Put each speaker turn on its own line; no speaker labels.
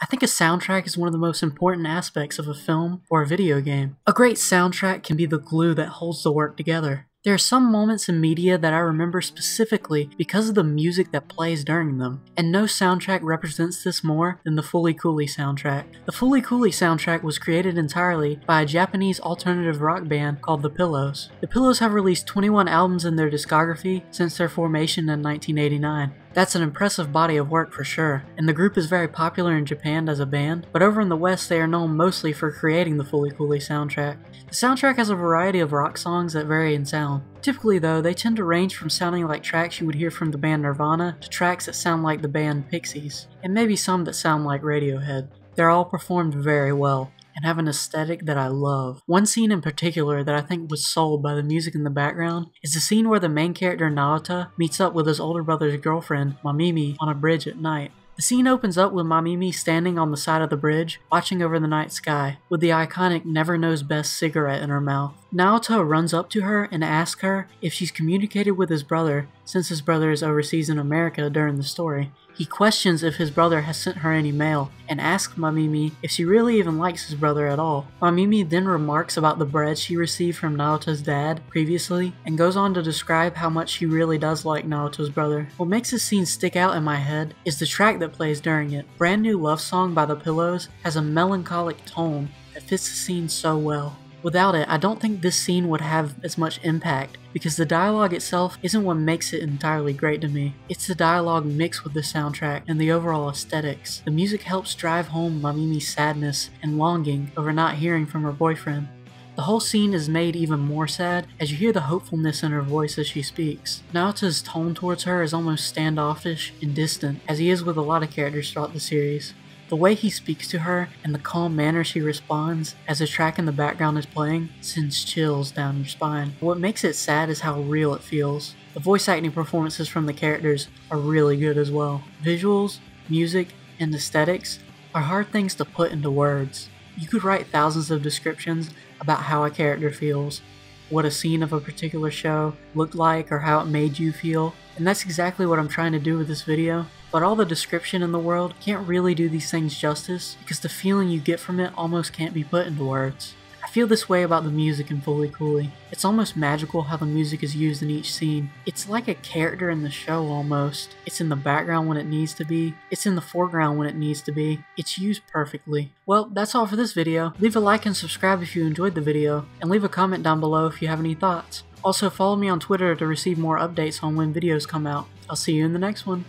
I think a soundtrack is one of the most important aspects of a film or a video game. A great soundtrack can be the glue that holds the work together. There are some moments in media that I remember specifically because of the music that plays during them, and no soundtrack represents this more than the Fooly Cooly soundtrack. The Fooly Cooly soundtrack was created entirely by a Japanese alternative rock band called The Pillows. The Pillows have released 21 albums in their discography since their formation in 1989. That's an impressive body of work for sure, and the group is very popular in Japan as a band, but over in the West they are known mostly for creating the Fooly Cooly soundtrack. The soundtrack has a variety of rock songs that vary in sound. Typically though, they tend to range from sounding like tracks you would hear from the band Nirvana to tracks that sound like the band Pixies, and maybe some that sound like Radiohead. They're all performed very well and have an aesthetic that I love. One scene in particular that I think was sold by the music in the background is the scene where the main character Naota meets up with his older brother's girlfriend, Mamimi, on a bridge at night. The scene opens up with Mamimi standing on the side of the bridge, watching over the night sky, with the iconic Never Knows Best cigarette in her mouth. Naota runs up to her and asks her if she's communicated with his brother since his brother is overseas in America during the story. He questions if his brother has sent her any mail and asks Mamimi if she really even likes his brother at all. Mamimi then remarks about the bread she received from Naota's dad previously and goes on to describe how much she really does like Naota's brother. What makes this scene stick out in my head is the track that plays during it. Brand New Love Song by The Pillows has a melancholic tone that fits the scene so well. Without it, I don't think this scene would have as much impact, because the dialogue itself isn't what makes it entirely great to me. It's the dialogue mixed with the soundtrack and the overall aesthetics. The music helps drive home Mamimi's sadness and longing over not hearing from her boyfriend. The whole scene is made even more sad as you hear the hopefulness in her voice as she speaks. Naota's tone towards her is almost standoffish and distant, as he is with a lot of characters throughout the series. The way he speaks to her and the calm manner she responds as the track in the background is playing sends chills down your spine. What makes it sad is how real it feels. The voice acting performances from the characters are really good as well. Visuals, music, and aesthetics are hard things to put into words. You could write thousands of descriptions about how a character feels, what a scene of a particular show looked like, or how it made you feel, and that's exactly what I'm trying to do with this video. But all the description in the world can't really do these things justice, because the feeling you get from it almost can't be put into words. I feel this way about the music in Fooly Cooly. It's almost magical how the music is used in each scene. It's like a character in the show almost. It's in the background when it needs to be. It's in the foreground when it needs to be. It's used perfectly. Well, that's all for this video. Leave a like and subscribe if you enjoyed the video, and leave a comment down below if you have any thoughts. Also follow me on Twitter to receive more updates on when videos come out. I'll see you in the next one.